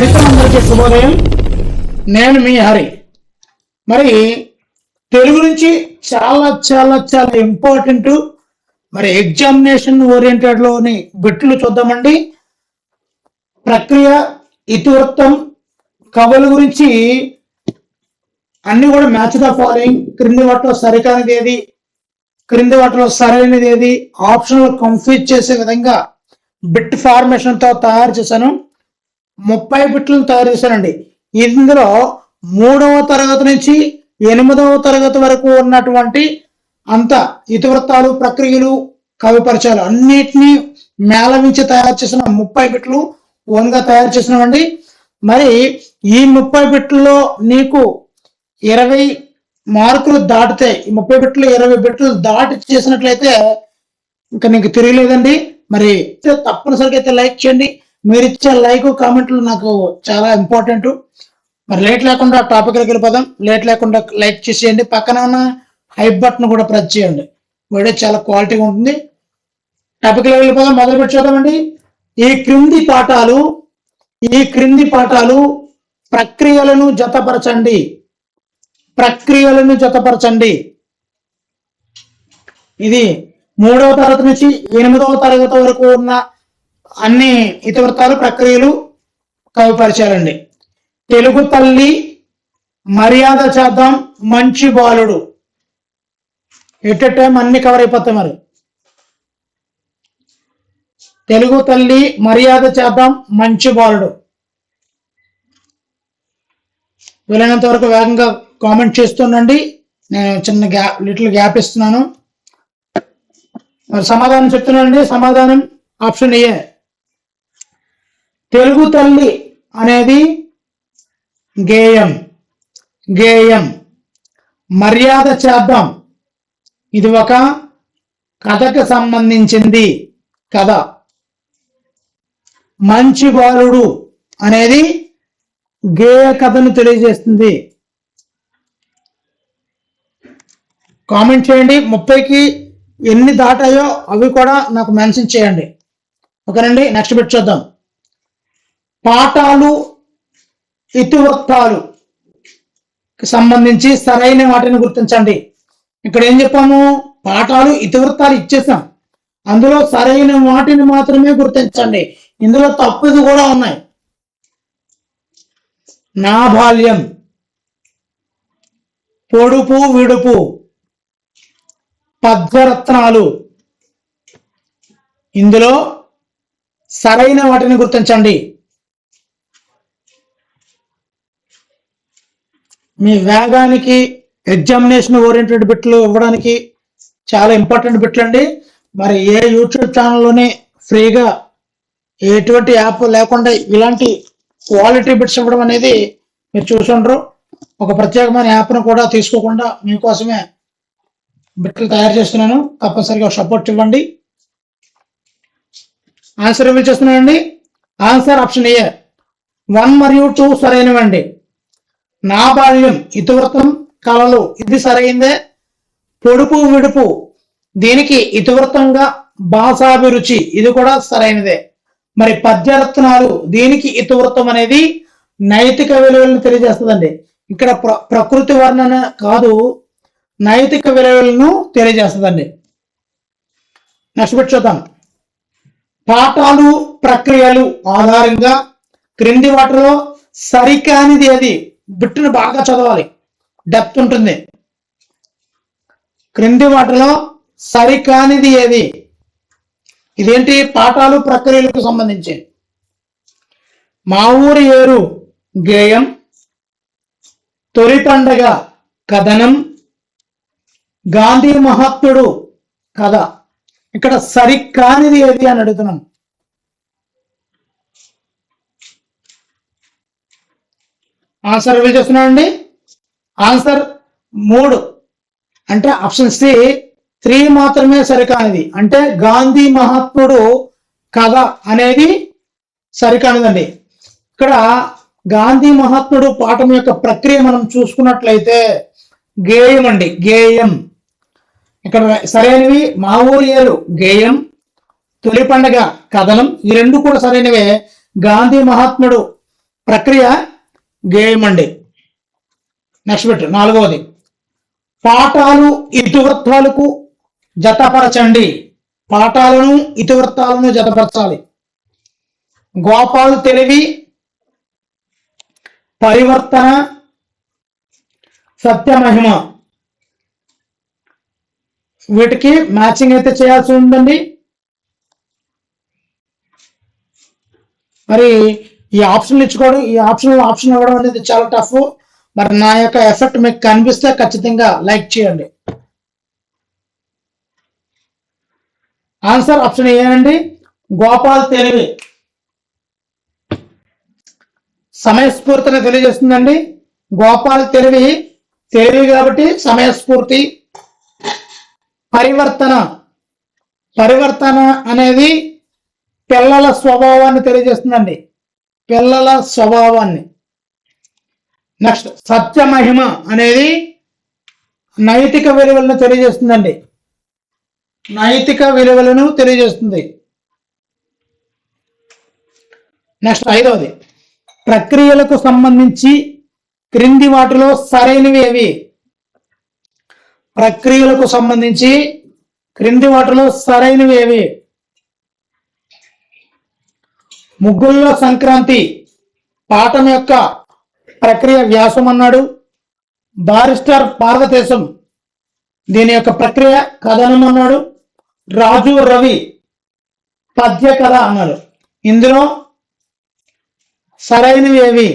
మిత్రులందరికీ శుభోదయం. నేను మీ హరి. మరి తెలుగు నుంచి చాలా చాలా చాలా ఇంపార్టెంట్ మరి ఎగ్జామినేషన్ ఓరియంటెడ్లోని బిట్లు చూద్దామండి. ప్రక్రియ, ఇతివృత్తం, కవుల గురించి అన్ని కూడా మ్యాచ్ ద ఫాలోయింగ్, క్రింది వాటిలో సరికానిది ఏది, క్రింది వాటిలో సరైనది ఏది, ఆప్షన్లు కన్ఫ్యూజ్ చేసే విధంగా బిట్ ఫార్మేషన్తో తయారు చేశాను. 30 బిట్లను తయారు చేశానండి. ఇందులో 3వ తరగతి నుంచి 8వ తరగతి వరకు ఉన్నటువంటి అంత ఇతివృత్తాలు, ప్రక్రియలు, కవి పరిచయాలు అన్నిటినీ మేళవించి తయారు చేసిన 30 బిట్లు ఓన్గా తయారు చేసినామండి. మరి ఈ 30 బిట్లలో నీకు 20 మార్కులు దాటితే, ఈ 30 బిట్లు 20 బిట్లు దాటి చేసినట్లయితే ఇంకా నీకు తిరగలేదండి. మరి తప్పనిసరిగా అయితే లైక్ చేయండి. మీరు ఇచ్చే లైక్, కామెంట్లు నాకు చాలా ఇంపార్టెంట్. మరి లేట్ లేకుండా టాపిక్లోకి వెళ్ళిపోదాం. లేట్ లేకుండా లైక్ చేసేయండి. పక్కన ఉన్న హైప్ బటన్ కూడా ప్రెస్ చేయండి. వీడియో చాలా క్వాలిటీగా ఉంటుంది. టాపిక్లోకి వెళ్ళిపోదాం. మొదలు పెట్టి చూద్దామండి. ఈ క్రింది పాఠాలు ప్రక్రియలను జతపరచండి. ఇది 3వ తరగతి నుంచి 8వ తరగతి వరకు ఉన్న అన్ని ఇతివృత్తాలు, ప్రక్రియలు, కవి పరిచయాలండి. తెలుగు తల్లి, మర్యాద చేద్దాం, మంచి బాలుడు. ఎట్ ఎ టైం అన్ని కవర్ అయిపోతాయి. మరి తెలుగు తల్లి, మర్యాద చేద్దాం, మంచి బాలుడు. వీలైనంత వరకు వేగంగా కామెంట్ చేస్తుండండి. నేను చిన్న లిటిల్ గ్యాప్ ఇస్తున్నాను. మరి సమాధానం చెప్తున్నానండి. సమాధానం ఆప్షన్ ఏ. తెలుగు తల్లి అనేది గేయం. మర్యాద చేద్దాం ఇది ఒక కథకు సంబంధించింది కథ. మంచి బాలుడు అనేది గేయ కథను తెలియజేస్తుంది. కామెంట్ చేయండి. 30కి ఎన్ని దాటాయో అవి కూడా నాకు మెన్షన్ చేయండి. ఓకేనండి. నెక్స్ట్ బిట్ చూద్దాం. పాఠాలు, ఇతివృత్తాలు సంబంధించి సరైన వాటిని గుర్తించండి. ఇక్కడ ఏం చెప్పాము? పాఠాలు, ఇతివృత్తాలు ఇచ్చేసాం. అందులో సరైన వాటిని మాత్రమే గుర్తించండి. ఇందులో తప్పుది కూడా ఉన్నాయి. నా బాల్యం, పొడుపు విడుపు, పద్యరత్నాలు. ఇందులో సరైన వాటిని గుర్తించండి. మీ వేగానికి ఎగ్జామినేషన్ ఓరియంటెడ్ బిట్లు ఇవ్వడానికి చాలా ఇంపార్టెంట్ బిట్లు అండి. మరి ఏ యూట్యూబ్ ఛానల్లోనే ఫ్రీగా ఎటువంటి యాప్ లేకుండా ఇలాంటి క్వాలిటీ బిట్స్ ఇవ్వడం అనేది మీరు చూసుండ్రు. ఒక ప్రత్యేకమైన యాప్ను కూడా తీసుకోకుండా మీకోసమే బిట్లు తయారు చేస్తున్నాను. తప్పనిసరిగా సపోర్ట్ ఇవ్వండి. ఆన్సర్ రివీల్ చేస్తున్నానండి. ఆన్సర్ ఆప్షన్ ఏ. 1 మరియు 2 సరైనవండి. నా బాల్యం, ఇతివృత్తం, కళలు ఇది సరైందే. పొడుపు విడుపు దీనికి ఇతివృత్తంగా భాషాభిరుచి ఇది కూడా సరైనదే. మరి పద్యరత్నాలు దీనికి ఇతివృత్తం అనేది నైతిక విలువలను తెలియజేస్తుందండి. ఇక్కడ ప్రకృతి వర్ణన కాదు, నైతిక విలువలను తెలియజేస్తుందండి. నెక్స్ట్ బిట్ చూద్దాం. పాఠాలు, ప్రక్రియలు ఆధారంగా క్రింది వాటిలో సరికానిది ఏది? బిట్టును బాగా చదవాలి, డెప్త్ ఉంటుంది. క్రింది వాటిలో సరికానిది ఏది? ఇదేంటి? పాఠాలు, ప్రక్రియలకు సంబంధించి. మా ఊరి ఏరు గేయం, తొలి పండగ కథనం, గాంధీ మహాత్ముడు కథ. ఇక్కడ సరికానిది ఏది అని అడుగుతున్నాం. ఆన్సర్ రివీల్ చేస్తున్నానండి. ఆన్సర్ 3 అంటే ఆప్షన్ సి 3 మాత్రమే సరికానిది. అంటే గాంధీ మహాత్ముడు కథ అనేది సరికానిదండి. ఇక్కడ గాంధీ మహాత్ముడు పాఠం యొక్క ప్రక్రియ మనం చూసుకున్నట్లయితే గేయం అండి, గేయం. ఇక్కడ సరైనవి మా ఊరి ఏరు గేయం, తొలి పండగ కథనం. ఈ రెండు కూడా సరైనవే. గాంధీ మహాత్ముడు ప్రక్రియ గేయం అండి. నెక్స్ట్ బిట్ 4వది, పాఠాలు ఇతివృత్తాలకు జతపరచండి. పాఠాలను ఇతివృత్తాలను జతపరచాలి. గోపాల్ తెలివి, పరివర్తన, సత్యమహిమ, వీటికి మ్యాచింగ్ అయితే చేయాల్సి ఉందండి. మరి ఈ ఆప్షన్ ఇచ్చుకోవడం, ఈ ఆప్షన్ ఇవ్వడం అనేది చాలా టఫ్. మరి నా యొక్క ఎఫర్ట్ మీకు కనిపిస్తే ఖచ్చితంగా లైక్ చేయండి. ఆన్సర్ ఆప్షన్ ఏ అండి, గోపాల్ తెలివి. సమయస్ఫూర్తిని తెలియజేస్తుందండి. గోపాల్ తెలివి కాబట్టి సమయస్ఫూర్తి. పరివర్తన అనేది పిల్లల స్వభావాన్ని తెలియజేస్తుందండి, పిల్లల స్వభావాన్ని. నెక్స్ట్ సత్యమహిమ అనేది నైతిక విలువలను తెలియజేస్తుందండి, నైతిక విలువలను తెలియజేస్తుంది. నెక్స్ట్ 5వది, ప్రక్రియలకు సంబంధించి క్రింది వాటిలో సరైనవి ఏవి? ప్రక్రియలకు సంబంధించి క్రింది వాటిలో సరైనవి ఏవి? ముగ్గుల్లో సంక్రాంతి పాఠం యొక్క ప్రక్రియ వ్యాసం అన్నాడు. బారిస్టర్ పార్వతీశం దీని యొక్క ప్రక్రియ కథనం అన్నాడు. రాజు రవి పద్య కథ అన్నాడు. ఇందులో సరైనవి ఏవి?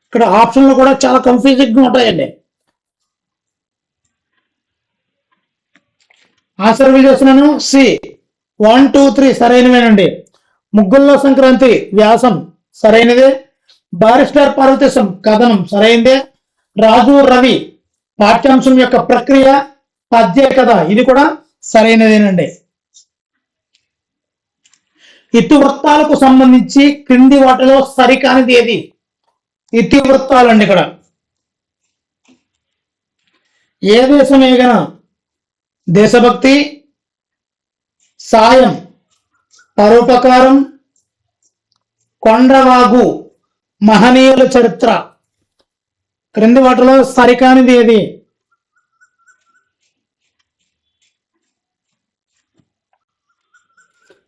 ఇక్కడ ఆప్షన్లు కూడా చాలా కన్ఫ్యూజింగ్ గా ఉంటాయండి. ఆన్సర్ చేస్తున్నాను, సి 1, 2, 3 సరైనవేనండి. ముగ్గుల్లో సంక్రాంతి వ్యాసం సరైనదే. బారిస్టర్ పార్వతీశం కథనం సరైనదే. రాజు రవి పాఠ్యాంశం యొక్క ప్రక్రియ పద్య కథ ఇది కూడా సరైనదేనండి. ఇతివృత్తాలకు సంబంధించి క్రింది వాటిలో సరికానిది ఏది? ఇతివృత్తాలు అండి. ఇక్కడ ఏ దేశం ఏగన దేశభక్తి, సాయం పరోపకారం, కొండవాగు మహనీయుల చరిత్ర. క్రింది వాటిలో సరికానిది ఏది?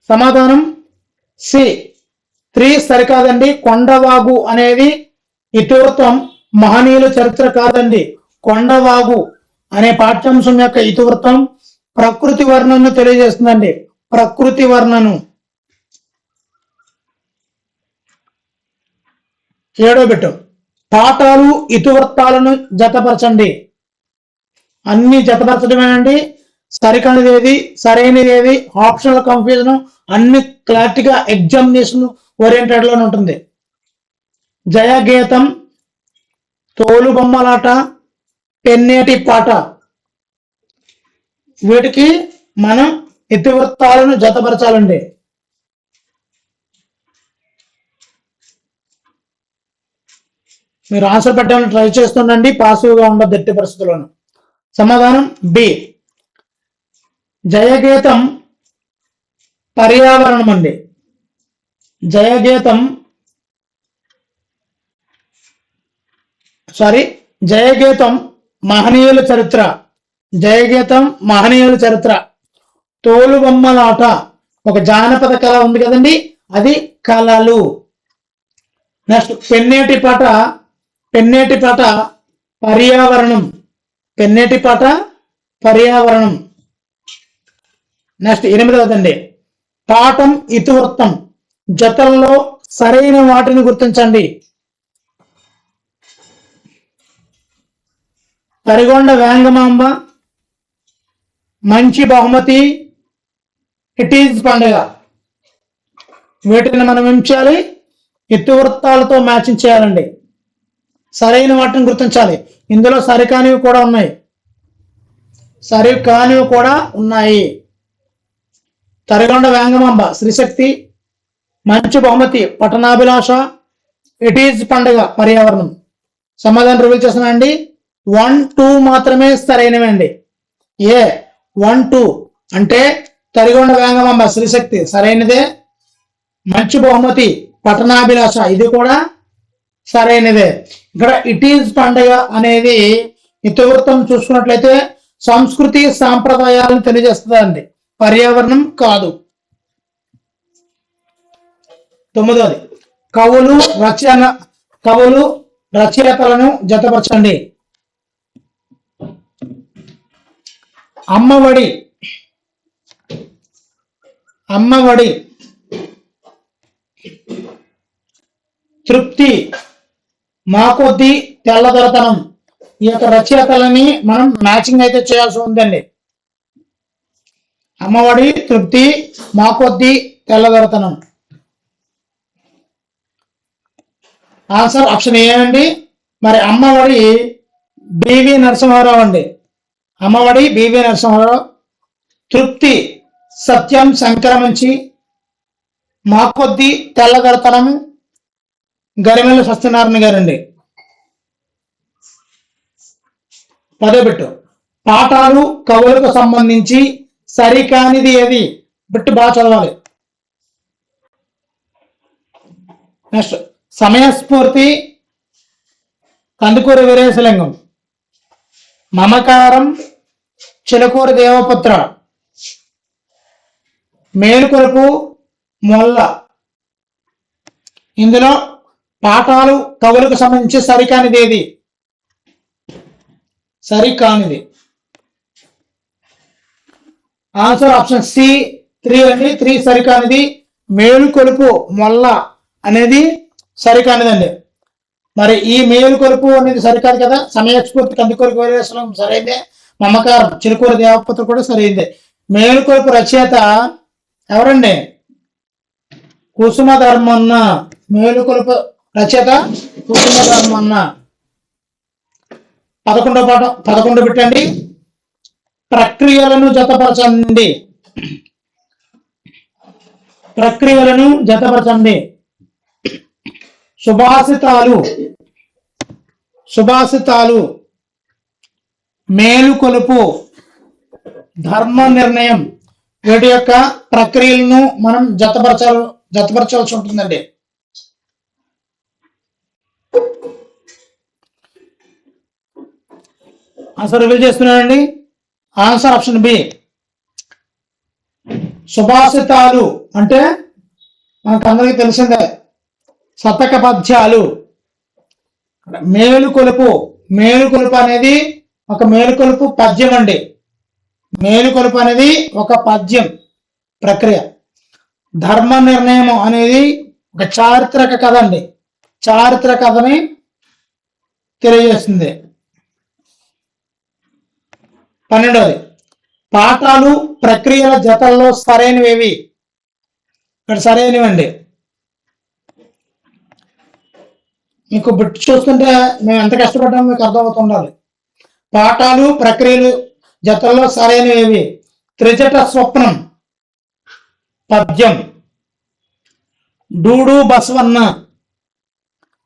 సమాధానం సి 3 సరికాదండి. కొండవాగు అనేది ఇతివృత్తం, మహనీయుల చరిత్ర కాదండి. కొండవాగు అనే పాఠ్యాంశం యొక్క ఇతివృత్తం ప్రకృతి వర్ణను తెలియజేస్తుందండి, ప్రకృతి వర్ణను. 7వ బిట్, పాఠాలు ఇతివృత్తాలను జతపరచండి. అన్ని జతపరచడమేనండి. సరికానిది ఏది, సరైనది ఏది, ఆప్షనల్ కన్ఫ్యూజన్ అన్ని క్లారిటీగా ఎగ్జామినేషన్ ఓరియంటెడ్ లోనే ఉంటుంది. జయగీతం, తోలు బొమ్మలాట, పెన్నేటి పాట, వీటికి మనం ఇతివృత్తాలను జతపరచాలండి. మీరు ఆన్సర్ పెట్టాలని ట్రై చేస్తుండండి, పాసివ్గా ఉండదు ఎట్టి పరిస్థితుల్లోనూ. సమాధానం బి జయగీతం పర్యావరణం అండి. జయగీతం మహనీయుల చరిత్ర. జయగీతం మహనీయుల చరిత్ర. తోలుబొమ్మలాట ఒక జానపద కళ ఉంది కదండి, అది కళలు. నెక్స్ట్ పెన్నేటి పాట పర్యావరణం. పెన్నేటి పాట పర్యావరణం. నెక్స్ట్ 8వదండి, పాఠం ఇతివృత్తం. జతల్లో సరైన వాటిని గుర్తించండి. తరిగొండ వేంగమాంబ, మంచి బహుమతి, ఇట్ ఈజ్ పండుగ. వీటిని మనం ఏం చేయాలి? ఇతివృత్తాలతో మ్యాచింగ్ చేయాలండి. సరైన వాటిని గుర్తించాలి. ఇందులో సరికానివి కూడా ఉన్నాయి. తరిగొండ వేంగమాంబ శ్రీశక్తి, మంచి బహుమతి పట్టణాభిలాష, ఇట్ ఈజ్ పండుగ పర్యావరణం. సమాధానం రివీల్ చేస్తున్నా అండి. 1, 2 మాత్రమే సరైనవండి. ఏ 1, 2 అంటే తరిగొండ వేంగమాంబ శ్రీశక్తి సరైనదే. మంచి బహుమతి పట్టణాభిలాష ఇది కూడా సరైనదే. ఇక్కడ ఇట్ ఈజ్ పండగ అనేది ఇతివృత్తం చూసుకున్నట్లయితే సంస్కృతి సాంప్రదాయాలను తెలియజేస్తుందండి, పర్యావరణం కాదు. 9వది కవులు రచయితలను జతపరచండి. అమ్మఒడి తృప్తి, మా కొద్ది, తెల్లదొరతనం. ఈ యొక్క రచయితలని మనం మ్యాచింగ్ అయితే చేయాల్సి ఉందండి. అమ్మఒడి, తృప్తి, మా కొద్ది, తెల్లదొరతనం. ఆన్సర్ ఆప్షన్ ఏ అండి. మరి అమ్మఒడి బివి నరసింహారావు అండి. అమ్మఒడి బివి నరసింహారావు. తృప్తి సత్యం సంక్రమించి. మా కొద్ది, తెల్లదొరతనం గరిమెల్ల సత్యనారాయణ గారండి. 10వ బిట్టు పాఠాలు కవులకు సంబంధించి సరికానిది ఏది? బిట్టు బాగా చదవాలి. నెక్స్ట్ సమయస్ఫూర్తి కందుకూరి వీరేశలింగం. మమకారం చిలకూరి దేవపుత్ర. మేలుకొలుపు మొల్ల. ఇందులో పాఠాలు కవులకు సంబంధించి సరికానిది ఏది? సరికానిది ఆన్సర్ ఆప్షన్ సి 3 అండి. 3 సరికానిది. మేలుకొలుపు మొల్ల అనేది సరికానిదండి. మరి ఈ మేలుకొలుపు అనేది సరికాదు కదా. సమయస్ఫూర్తి కందుకూరి వీరేశలింగం సరైందే. మమకారం చిలుకూరి దేవపుత్ర కూడా సరైందే. మేలుకొలుపు రచయిత ఎవరండి? కుసుమ ధర్మన్న. మేలుకొలుపు రచయిత కుసుమ ధర్మన్న. 11వ పాఠం 11 పెట్టండి. ప్రక్రియలను జతపరచండి. ప్రక్రియలను జతపరచండి. సుభాషితాలు, మేలుకొలుపు, ధర్మ నిర్ణయం వీటి యొక్క ప్రక్రియలను మనం జతపరచాల్సి ఉంటుందండి. ఆన్సర్ రివీల్ చేస్తున్నానండి. Answer option B. సుభాషితాలు అంటే మనకు అందరికీ తెలిసిందే శతక పద్యాలు. మేలుకొలుపు అనేది ఒక మేలుకొలుపు పద్యం అండి. మేలుకొలుపు అనేది ఒక పద్యం ప్రక్రియ. ధర్మ నిర్ణయం అనేది ఒక చారిత్రక కథ అండి. చారిత్రక కథని తెలియజేస్తుంది. 12వది పాఠాలు ప్రక్రియల జతల్లో సరైనవి. ఇక్కడ సరైనవండి. మీకు బిట్ చూస్తుంటే మేము ఎంత కష్టపడ్డామో మీకు అర్థమవుతుండాలి. పాఠాలు ప్రక్రియలు జతల్లో సరైనవి. త్రిజట స్వప్నం పద్యం. డూడు బసవన్న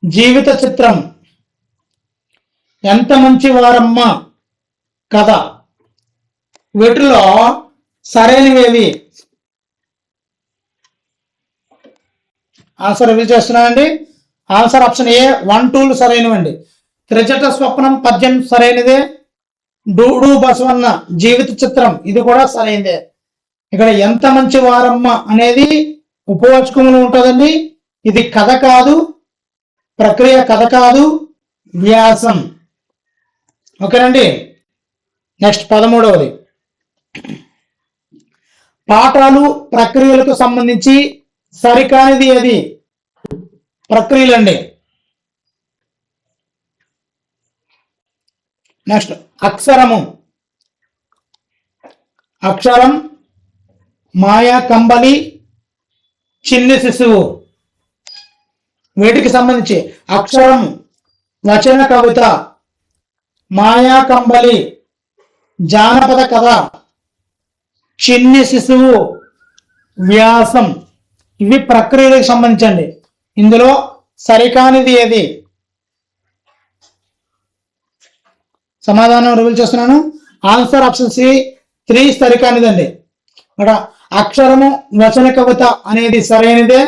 జీవిత చిత్రం. ఎంత మంచి వారమ్మ కథ. వీటిలో సరైనవి. ఆన్సర్ రివీల్ చేస్తున్నానండి. ఆన్సర్ ఆప్షన్ ఏ 1, 2 సరైనవండి. త్రిజట స్వప్నం పద్యం సరైనదే. డూడు బసవన్న జీవిత చిత్రం ఇది కూడా సరైనదే. ఇక్కడ ఎంత మంచి వారమ్మ అనేది ఉపవాచకంలో ఉంటుందండి. ఇది కథ కాదు, ప్రక్రియ కథ కాదు, వ్యాసం. ఓకేనండి. నెక్స్ట్ 13వది పాఠాలు ప్రక్రియలకు సంబంధించి సరికానిది అది? ప్రక్రియలండి. నెక్స్ట్ అక్షరం మాయా కంబలి చిన్ని శిశువు. వీటికి సంబంధించి అక్షరం వచన కవిత, మాయా కంబలి జానపద కథ, చిన్ని శిశువు వ్యాసం. ఇవి ప్రక్రియలకు సంబంధించండి. ఇందులో సరికానిది ఏది? సమాధానం రివీల్ చేస్తున్నాను. ఆన్సర్ ఆప్షన్ సి 3 సరికానిదండి. ఇక్కడ అక్షరము వచన కవిత అనేది సరైనదే.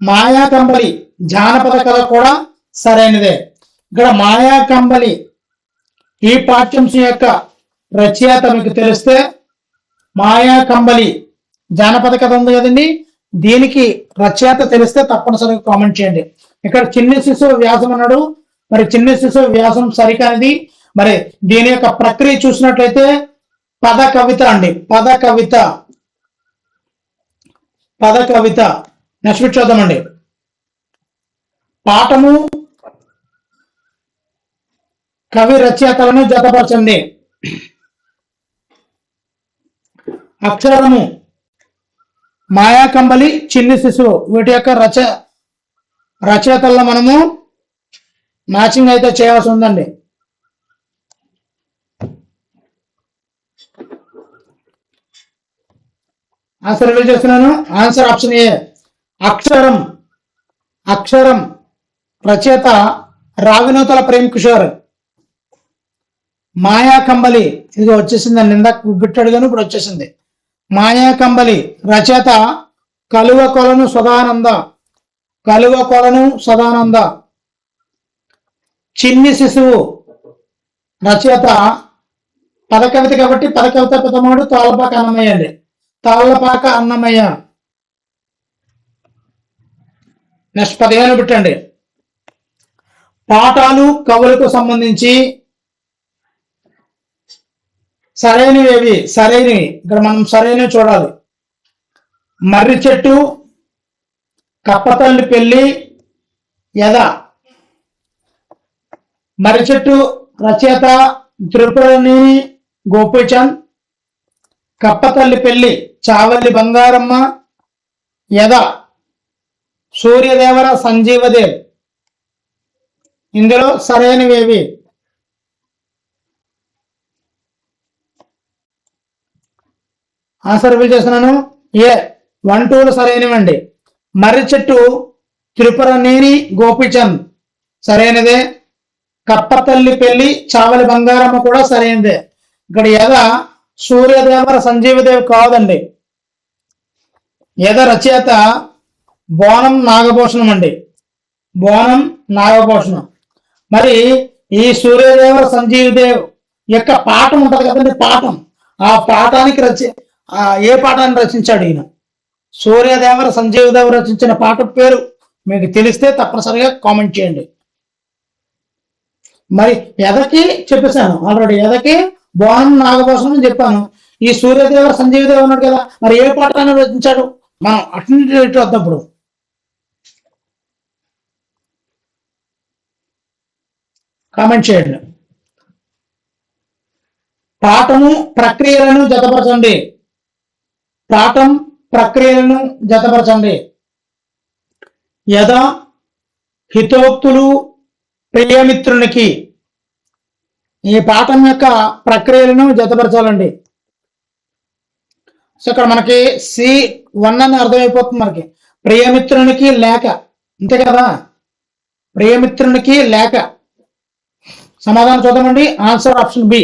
మాయాకంబలి జానపద కథ కూడా సరైనదే. ఇక్కడ మాయాకంబలి ఈ పాఠ్యాంశం యొక్క రచయిత మీకు తెలిస్తే, మాయాకంబలి జానపద కథ ఉంది కదండి, దీనికి రచయిత తెలిస్తే తప్పనిసరిగా కామెంట్ చేయండి. ఇక్కడ చిన్న శిశువు వ్యాసం అన్నాడు, మరి చిన్న శిశువు వ్యాసం సరికానిది. మరి దీని యొక్క ప్రక్రియ చూసినట్లయితే పద కవిత అండి, పద కవిత. నెక్స్ట్ చూద్దామండి. పాఠము కవి రచయితలను జతపరచండి. అక్షరము మాయాకంబలి, చిన్ని శిశువు వీటి యొక్క రచయితల్లో మనము మ్యాచింగ్ అయితే చేయాల్సి ఉందండి. ఆన్సర్ రివీల్ చేస్తున్నాను. ఆన్సర్ ఆప్షన్ ఏ అక్షరం రచయిత రావినూతల ప్రేమ్ కిషోర్. మాయాకంబలి ఇది వచ్చేసిందండి, ఇందాక బిట్టాడు కానీ ఇప్పుడు వచ్చేసింది. మాయాకంబలి రచయిత కలువ కొలను సదానంద. చిన్ని శిశువు రచయిత పద కవిత కాబట్టి పద కవిత పితమోడు తాళ్ళపాక అన్నమయ్య. నెక్స్ట్ 15 పెట్టండి. పాఠాలు కవులకు సంబంధించి సరైనవి. ఇక్కడ మనం సరైనవి చూడాలి. మర్రి చెట్టు, కప్పతల్లి పెళ్లి, యద. మర్రి చెట్టు రచయిత త్రిపురని గోపీచంద్. కప్పతల్లి పెళ్లి చావల్లి బంగారమ్మ. యద సూర్యదేవర సంజీవదేవ్. ఇందులో సరైనవి. ఆన్సర్ రివీల్ చేస్తున్నాను. ఏ 1, 2 సరైనవండి. మర్రి చెట్టు త్రిపురనేని గోపీచంద్ సరైనదే. కప్పతల్లి పెళ్లి చావలి బంగారమ్మ కూడా సరైనదే. ఇక్కడ యద సూర్యదేవర సంజీవదేవ్ కాదండి. యద రచయిత బోనం నాగభూషణం అండి, బోనం నాగభూషణం. మరి ఈ సూర్యదేవర సంజీవదేవ్ యొక్క పాఠం ఉంటది కదండి, పాఠం. ఆ పాఠానికి ఏ పాఠాన్ని రచించాడు ఈయన? సూర్యదేవర సంజీవదేవ్ రచించిన పాఠం పేరు మీకు తెలిస్తే తప్పనిసరిగా కామెంట్ చేయండి. మరి ఎదకి చెప్పేశాను ఆల్రెడీ, ఎదకి బోనం నాగభూషణం అని చెప్పాను. ఈ సూర్యదేవర సంజీవదేవ్ ఉన్నాడు కదా, మరి ఏ పాఠాన్ని రచించాడు? మనం అటు వద్దప్పుడు కామెంట్ చేయండి. పాఠము ప్రక్రియలను జతపరచండి. యథ హితోక్తులు ప్రియమిత్రునికి. ఈ పాఠం యొక్క ప్రక్రియలను జతపరచాలండి. సో ఇక్కడ మనకి C1 అని అర్థమైపోతుంది మనకి. ప్రియమిత్రునికి లేఖ, అంతే కదా, ప్రియమిత్రునికి లేఖ. సమాధానం చూద్దామండి. Answer option B.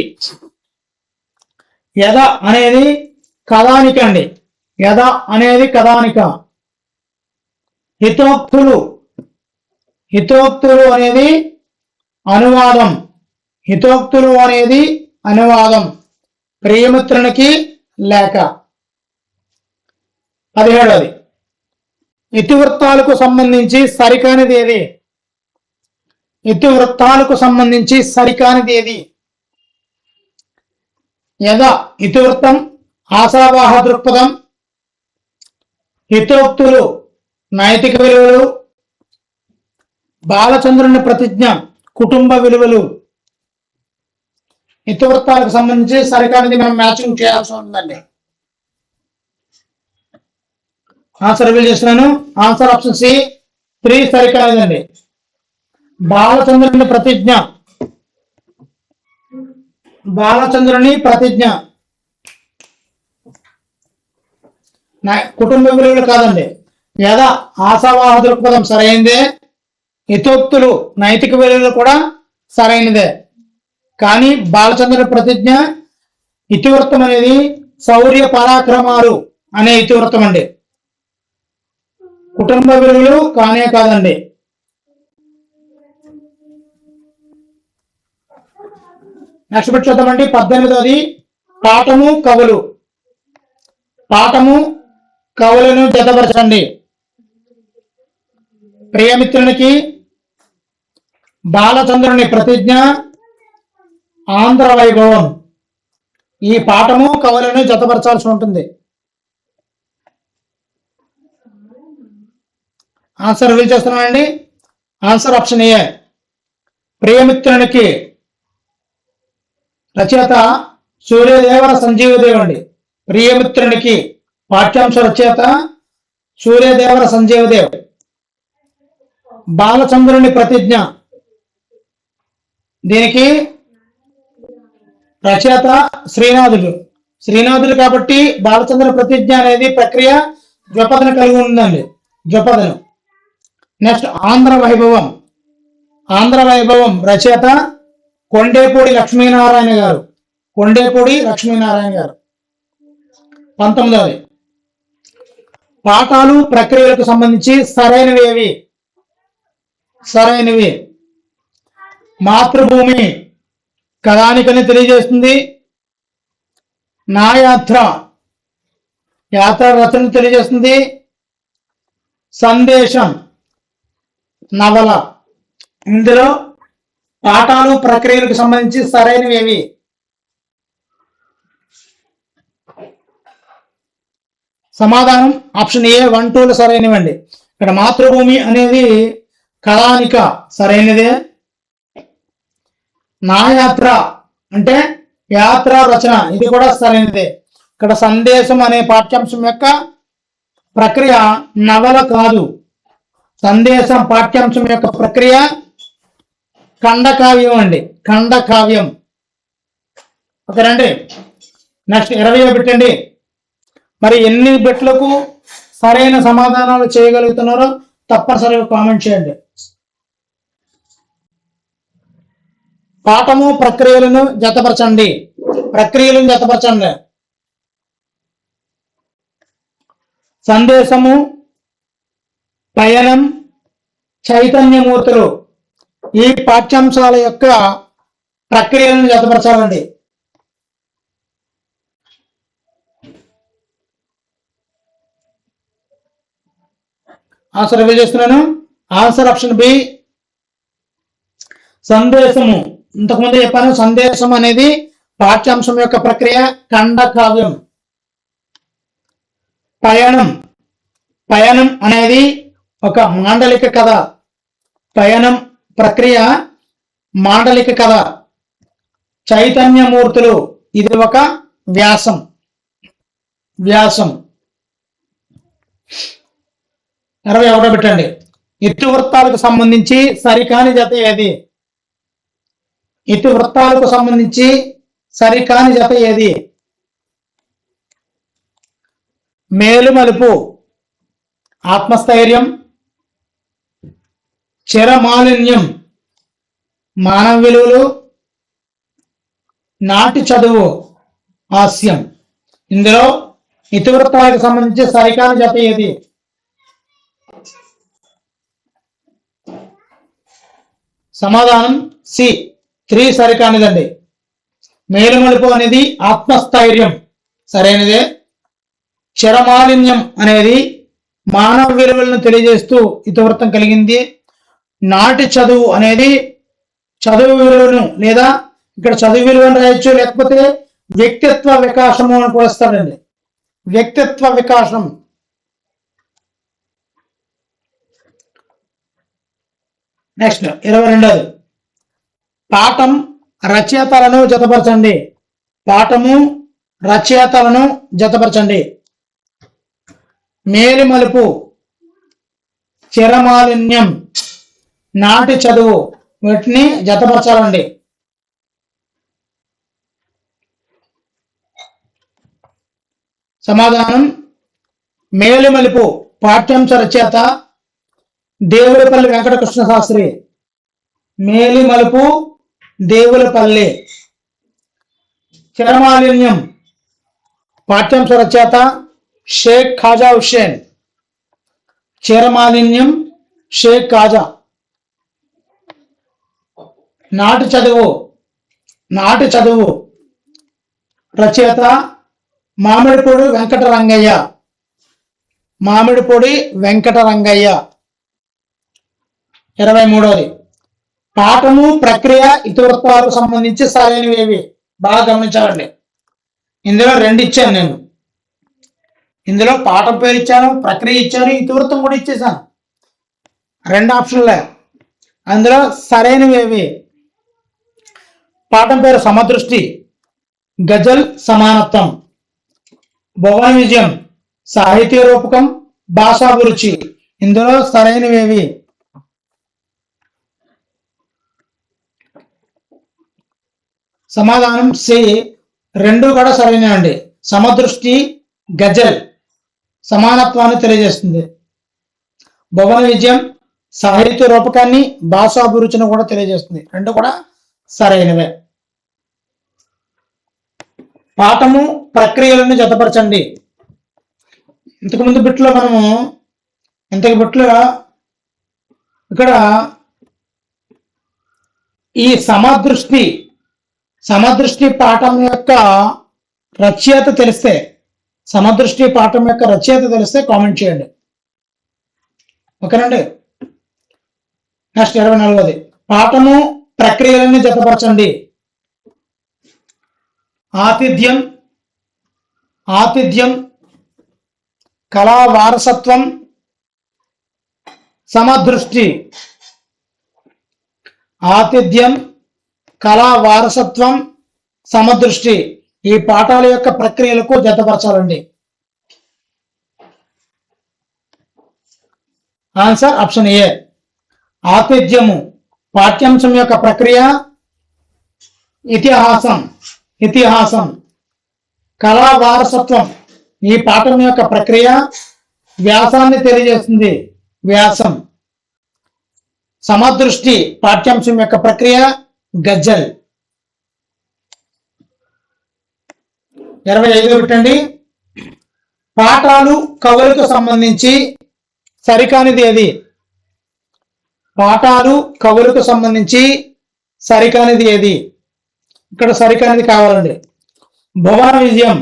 యథ అనేది కథానిక అండి, యథ అనేది కథానిక. హితోక్తులు అనేది అనువాదం, ప్రియమిత్రునికి లేఖ. 17ది ఇతివృత్తాలకు సంబంధించి సరికానిది ఏది? యథ ఇతివృత్తం ఆశావాహ దృక్పథం, హితోక్తులు నైతిక విలువలు, బాలచంద్రుని ప్రతిజ్ఞ కుటుంబ విలువలు. ఇతివృత్తాలకు సంబంధించి సరికానిది మనం మ్యాచింగ్ చేయాల్సి ఉందండి. ఆన్సర్ రివీల్ చేస్తున్నాను. Answer option C3 సరికానిదండి. బాలచంద్రుని ప్రతిజ్ఞ కుటుంబ విలువలు కాదండి. యథ ఆశావాహ దృక్పథం సరైనదే. హితోక్తులు నైతిక విలువలు కూడా సరైనదే. కానీ బాలచంద్రుని ప్రతిజ్ఞ ఇతివృత్తం అనేది శౌర్య పరాక్రమాలు అనే ఇతివృత్తం అండి. కుటుంబ విలువలు కానే కాదండి. నెక్స్ట్ బిట్ చూద్దామండి. 18వ పాఠము కవులు. పాఠము కవులను జతపరచండి. ప్రియమిత్రునికి బాలచంద్రుని ప్రతిజ్ఞ, ఆంధ్ర వైభవం. ఈ పాఠము కవులను జతపరచాల్సి ఉంటుంది. ఆన్సర్ రివీల్ చేస్తున్నానండి. Answer option A. ప్రియమిత్రునికి రచయిత సూర్యదేవర సంజీవదేవ్ అండి. ప్రియమిత్రునికి పాఠ్యాంశ రచయిత సూర్యదేవర సంజీవదేవ్. బాలచంద్రుని ప్రతిజ్ఞ, దీనికి రచయిత శ్రీనాథుడు. శ్రీనాథుడు కాబట్టి బాలచంద్ర ప్రతిజ్ఞ అనేది ప్రక్రియ ద్విపదను కలిగి ఉందండి. ద్విపదను. నెక్స్ట్ ఆంధ్ర వైభవం. ఆంధ్ర వైభవం రచయిత కొండేపూడి లక్ష్మీనారాయణ గారు. కొండేపూడి లక్ష్మీనారాయణ గారు. 19వ పాఠాలు ప్రక్రియలకు సంబంధించి సరైనవి ఏవి? సరైనవి మాతృభూమి కథానికని తెలియజేస్తుంది. నా యాత్ర యాత్ర రచన తెలియజేస్తుంది. సందేశం నవల. ఇందులో పాఠాలు ప్రక్రియలకు సంబంధించి సరైనవి ఏవి? సమాధానం ఆప్షన్ ఏ 1, 2 సరైనవండి. ఇక్కడ మాతృభూమి అనేది కథానిక, సరైనదే. నా యాత్ర అంటే యాత్ర రచన, ఇది కూడా సరైనదే. ఇక్కడ సందేశం అనే పాఠ్యాంశం యొక్క ప్రక్రియ నవల కాదు. సందేశం పాఠ్యాంశం యొక్క ప్రక్రియ ఖండకావ్యం అండి. ఖండకావ్యం. ఓకేనండి. నెక్స్ట్ 20వ పెట్టండి. మరి ఎన్ని బిట్లకు సరైన సమాధానాలు చేయగలుగుతున్నారో తప్పనిసరిగా కామెంట్ చేయండి. పాఠము ప్రక్రియలను జతపరచండి. ప్రక్రియలను జతపరచండి. సందేశము, పయనం, చైతన్యమూర్తులు. ఈ పాఠ్యాంశాల యొక్క ప్రక్రియలను జతపరచాలండి. ఆన్సర్ రివీల్ చేస్తున్నాను. Answer option B. సందేశము. ఇంతకుముందు చెప్పాను, సందేశం అనేది పాఠ్యాంశం యొక్క ప్రక్రియ ఖండకావ్యం. పయనం. పయనం అనేది ఒక మాండలిక కథ. పయనం ప్రక్రియ మాండలిక కథ. చైతన్యమూర్తులు ఇది ఒక వ్యాసం. వ్యాసం. 21 పెట్టండి. ఇతివృత్తాలకు సంబంధించి సరికాని జత ఏది? ఇతివృత్తాలకు సంబంధించి సరికాని జత ఏది? మేలుమలుపు, ఆత్మస్థైర్యం, చిరమాలిన్యం, మానవ విలువలు, నాటి చదువు, హాస్యం. ఇందులో ఇతివృత్తాలకు సంబంధించి సరికాని జత ఏది? సమాధానం సి 3 సరికానిదండి. మేలుమలుపు అనేది ఆత్మస్థైర్యం, సరైనదే. చిరమాలిన్యం అనేది మానవ విలువలను తెలియజేస్తూ ఇతివృత్తం కలిగింది. నాటి చదువు అనేది చదువు విలువను, లేదా ఇక్కడ చదువు విలువను రాయొచ్చు, లేకపోతే వ్యక్తిత్వ వికాసము అని కూడా వస్తాడండి. వ్యక్తిత్వ వికాసం. నెక్స్ట్ 22వ పాఠం రచయితలను జతపరచండి. పాఠము రచయితలను జతపరచండి. మేలుమలుపు, చిరమాలిన్యం, నాటి చదువు, వీటిని జతపరచాలండి. సమాధానం మేలుమలుపు పాఠ్యాంశ రచయిత దేవులపల్లి వెంకటకృష్ణ శాస్త్రి. మేలుమలుపు దేవులపల్లి. చిరమాలిన్యం పాఠ్యాంశ రచయిత షేక్ ఖాజా హుస్సేన్. చీరమాలిన్యం షేక్ కాజా. నాటి చదువు రచయిత మామిడిపూడి వెంకటరంగయ్య. 23వది పాఠము ప్రక్రియ ఇతివృత్తాలకు సంబంధించి సరైనవి బాగా గమనించాలండి. ఇందులో 2 ఇచ్చాను నేను. ఇందులో పాఠం పేరు ఇచ్చాను, ప్రక్రియ ఇచ్చాను, ఇతివృత్తం కూడా ఇచ్చేసాను. 2 ఆప్షన్లే. అందులో సరైనవి పాఠం పేరు సమదృష్టి, గజల్ సమానత్వం, భువన విజయం సాహితీ రూపకం, భాషాభిరుచి. ఇందులో సరైనవి సమాధానం సి. 2 కూడా సరైనవండి. సమదృష్టి గజల్ సమానత్వాన్ని తెలియజేస్తుంది. భువన విజయం సాహిత్య రూపకాన్ని, భాషాభిరుచిని కూడా తెలియజేస్తుంది. 2 కూడా సరైనవే. పాఠము ప్రక్రియలను జతపరచండి. ఇంతకుముందు బిట్లో ఇక్కడ ఈ సమదృష్టి పాఠం యొక్క రచయిత తెలిస్తే కామెంట్ చేయండి. ఓకేనండి. నెక్స్ట్ 24వది పాఠము ప్రక్రియలను జతపరచండి. ఆతిథ్యం కళా వారసత్వం, సమదృష్టి. ఆతిథ్యం, కళా వారసత్వం, సమదృష్టి ఈ పాఠాల యొక్క ప్రక్రియలకు జతపరచాలండి. ఆన్సర్ ఆప్షన్ ఏ. ఆతిథ్యము పాఠ్యాంశం యొక్క ప్రక్రియ, ఇతిహాసం. కళా వారసత్వం ఈ పాఠం యొక్క ప్రక్రియ, వ్యాసాన్ని తెలియజేస్తుంది, వ్యాసం. సమదృష్టి పాఠ్యాంశం యొక్క ప్రక్రియ, గజల్. 25 పెట్టండి. పాఠాలు కవులకు సంబంధించి సరికానిది ఏది? ఇక్కడ సరికానిది కావాలండి. భువన విజయం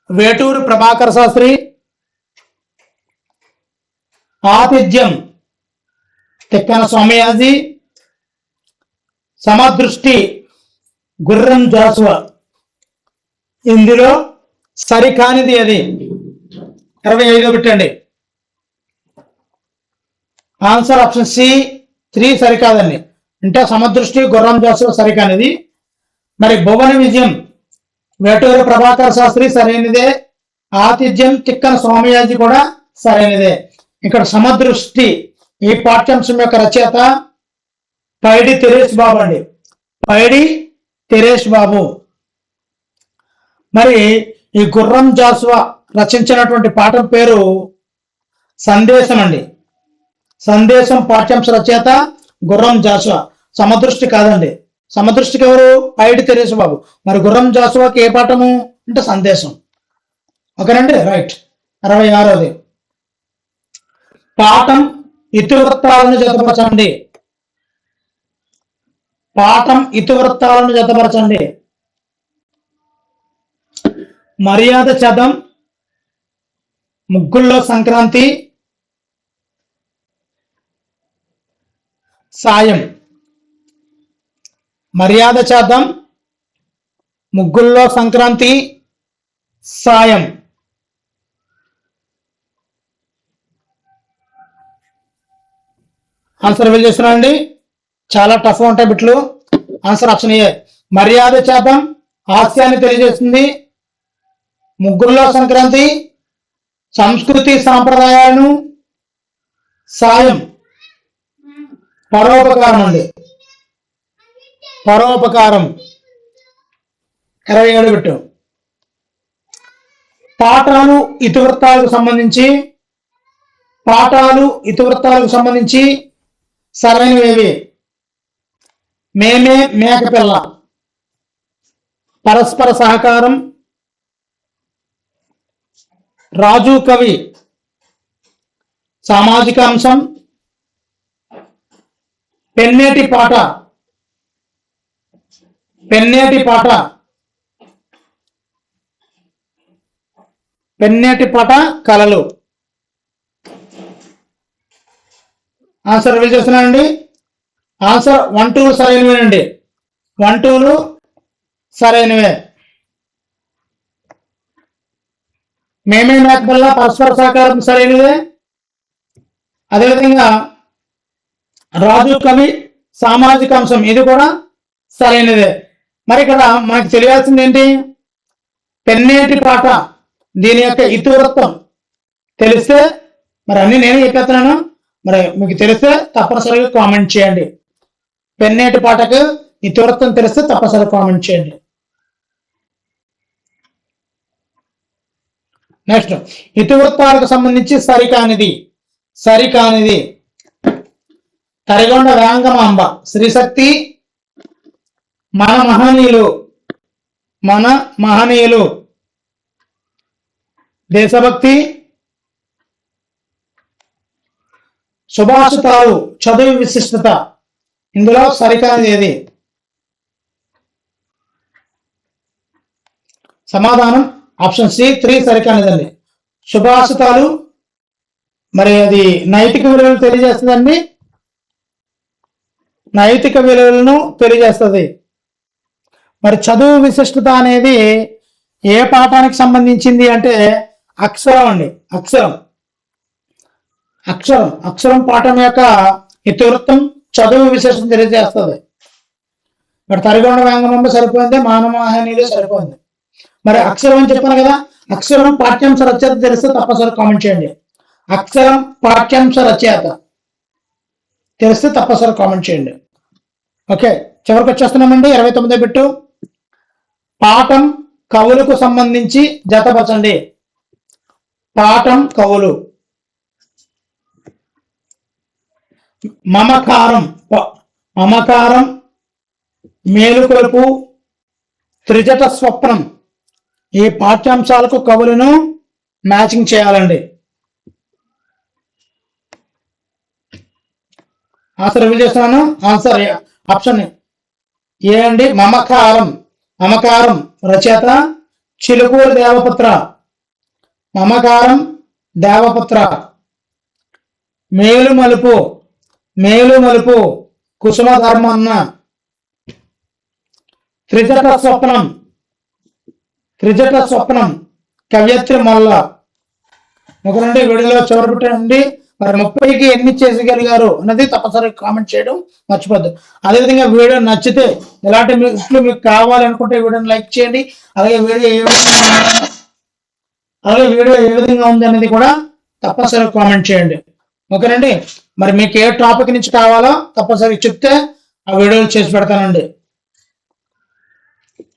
వేటూరు ప్రభాకర శాస్త్రి. ఆతిథ్యం తిక్కన స్వామియాజీ. సమదృష్టి గుర్రం జాషువా. ఇందులో సరికానిది అది. 25 పెట్టండి. ఆన్సర్ ఆప్షన్ సి 3 సరికాదండి. అంటే సమదృష్టి గుర్రం జాషువా సరికానిది. మరి భువన విజయం వేటూరు ప్రభాకర శాస్త్రి సరైనదే. ఆతిథ్యం తిక్కన స్వామియాజీ కూడా సరైనదే. ఇక్కడ సమదృష్టి ఈ పాఠ్యాంశం యొక్క రచయిత పైడి తెరేష్ బాబు. మరి ఈ గుర్రం జాషువా రచించినటువంటి పాఠం పేరు సందేశం అండి. సందేశం పాఠ్యాంశ రచయిత గుర్రం జాషువా. సమదృష్టి కాదండి. సమదృష్టికి ఎవరు? పైడి తెరేష్ బాబు. మరి గుర్రం జాషువాకి ఏ పాఠము అంటే సందేశం. ఓకేనండి, రైట్. 66వది పాఠం ఇతివృత్తాలను జతపరచండి. మర్యాద చదం, ముగ్గుల్లో సంక్రాంతి, సాయం. మర్యాద చదం, ముగ్గుల్లో సంక్రాంతి, సాయం. ఆన్సర్ వీలు చేస్తున్నానండి. చాలా టఫ్ ఉంటాయి బిట్లు. ఆన్సర్ ఆప్షన్ ఏ. మర్యాద శాతం హాస్యాన్ని తెలియజేస్తుంది. ముగ్గురులో సంక్రాంతి సంస్కృతి సాంప్రదాయాలను, సాయం పరోపకారం అండి. పరోపకారం. 27 బిట్టు పాఠాలు ఇతివృత్తాలకు సంబంధించి సరైనవి. మేమే మేకపిల్ల, పరస్పర సహకారం, రాజు కవి సామాజిక అంశం, పెన్నేటి పాట, పెన్నేటి పాట, పెన్నేటి పాట కళలు. ఆన్సర్ రివీల్ చేస్తున్నానండి. ఆన్సర్ 1, 2 సరైనవేనండి. 1, 2 సరైనవే. మేమే మేకబల్ల పరస్పర సహకారం సరైనదే. అదేవిధంగా రాజు కవి సామాజిక అంశం ఇది కూడా సరైనదే. మరి ఇక్కడ మనకు తెలియాల్సింది ఏంటి? పెన్నేటి పాట దీని యొక్క ఇతివృత్తం తెలిస్తే, మరి అన్ని నేనే చెప్పేస్తున్నాను, మరి మీకు తెలిస్తే తప్పనిసరిగా కామెంట్ చేయండి. పెన్నేటి పాటకు ఇతివృత్తం తెలిస్తే తప్పనిసరిగా కామెంట్ చేయండి. నెక్స్ట్, ఇతివృత్తాలకు సంబంధించి సరికానిది, సరికానిది తరిగొండ వేంగమాంబ, శ్రీశక్తి, మన మహనీయులు, మన మహనీయులు, దేశభక్తి, సుభాషితాలు, చదువు విశిష్టత. ఇందులో సరికానిది ఏది? సమాధానం ఆప్షన్ సి 3 సరికానిదండి. సుభాషితాలు మరి అది నైతిక విలువలు తెలియజేస్తుందండి, నైతిక విలువలను తెలియజేస్తుంది. మరి చదువు విశిష్టత అనేది ఏ పాఠానికి సంబంధించింది అంటే అక్షరం అండి. అక్షరం అక్షరం అక్షరం పాఠం యొక్క ఇతివృత్తం చదువు విశేషం తెలియజేస్తుంది. మరి తరిగొండ వేంగమాంబ సరిపోయింది, మానమహనీయులు సరిపోయింది. మరి అక్షరం అని చెప్పాను కదా, అక్షరం పాఠ్యాంశ రచయిత తెలిస్తే తప్పనిసరి కామెంట్ చేయండి. అక్షరం పాఠ్యాంశ రచయిత తెలిస్తే తప్పనిసరి కామెంట్ చేయండి. ఓకే, చివరికి వచ్చేస్తున్నామండి. 29వ బిట్టు. పాఠం కవులకు సంబంధించి జతపరచండి. పాఠం కవులు. మమకారం, మమకారం, మేలుకొలుపు, త్రిజట స్వప్నం. ఈ పాఠ్యాంశాలకు కవులను మ్యాచింగ్ చేయాలండి. ఆన్సర్ రివీల్ చేస్తున్నాను. ఆన్సర్ ఆప్షన్ ఏ అండి. మమకారం. మమకారం రచయిత చిలుకూరు దేవపుత్ర. మమకారం దేవపుత్ర. మేలుమలుపు, మేలుమలుపు కుసుమ ధర్మన్న. త్రిజట స్వప్నం, త్రిజట స్వప్నం కవ్యత్రి మల్ల. ఒకరండి వీడియోలో చివరి పెట్టండి. మరి 30కి ఎన్ని చేసగలిగారు అన్నది తప్పనిసరిగా కామెంట్ చేయడం మర్చిపోద్దు. అదేవిధంగా వీడియో నచ్చితే ఇలాంటి ఇట్లు మీకు కావాలనుకుంటే వీడియోని లైక్ చేయండి. అలాగే వీడియో ఏ విధంగా ఉంది అనేది కూడా తప్పనిసరిగా కామెంట్ చేయండి. ఓకేనండి. మరి మీకు ఏ టాపిక్ నుంచి కావాలో తప్పనిసరిగా చెప్తే ఆ వీడియోలు చేసి పెడతానండి.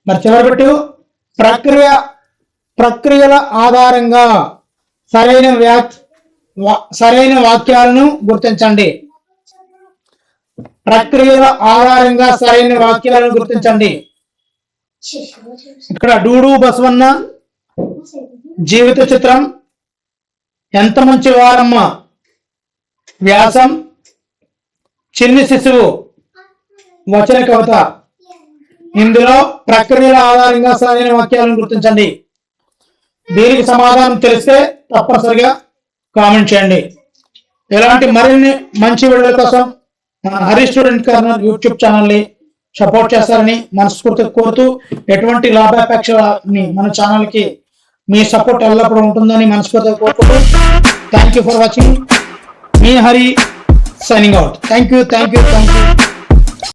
మరి చివరి పెట్టు ప్రక్రియల ఆధారంగా సరైన వాక్యాలను గుర్తించండి. ప్రక్రియల ఆధారంగా సరైన వాక్యాలను గుర్తించండి. ఇక్కడ డూడు బసవన్న, జీవిత చిత్రం, ఎంత మంచి వారమ్మ, వ్యాసం, చిన్ని శిశువు, వచన కవిత. ఇందులో ప్రక్రియల ఆధారంగా సరైన వాక్యాలను గుర్తించండి. దీనికి సమాధానం తెలిస్తే తప్పనిసరిగా కామెంట్ చేయండి. ఇలాంటి మరిన్ని మంచి వీడియోల కోసం మన హరి స్టూడెంట్ కార్నర్ యూట్యూబ్ ఛానల్ని సపోర్ట్ చేస్తారని మనస్ఫూర్తిగా కోరుతూ, ఎటువంటి లాభాపేక్షని మన ఛానల్కి మీ సపోర్ట్ ఎల్లప్పుడూ ఉంటుందని మనస్ఫూర్తిగా కోరుకుంటూ, thank you for watching. Me Hari signing out. Thank you.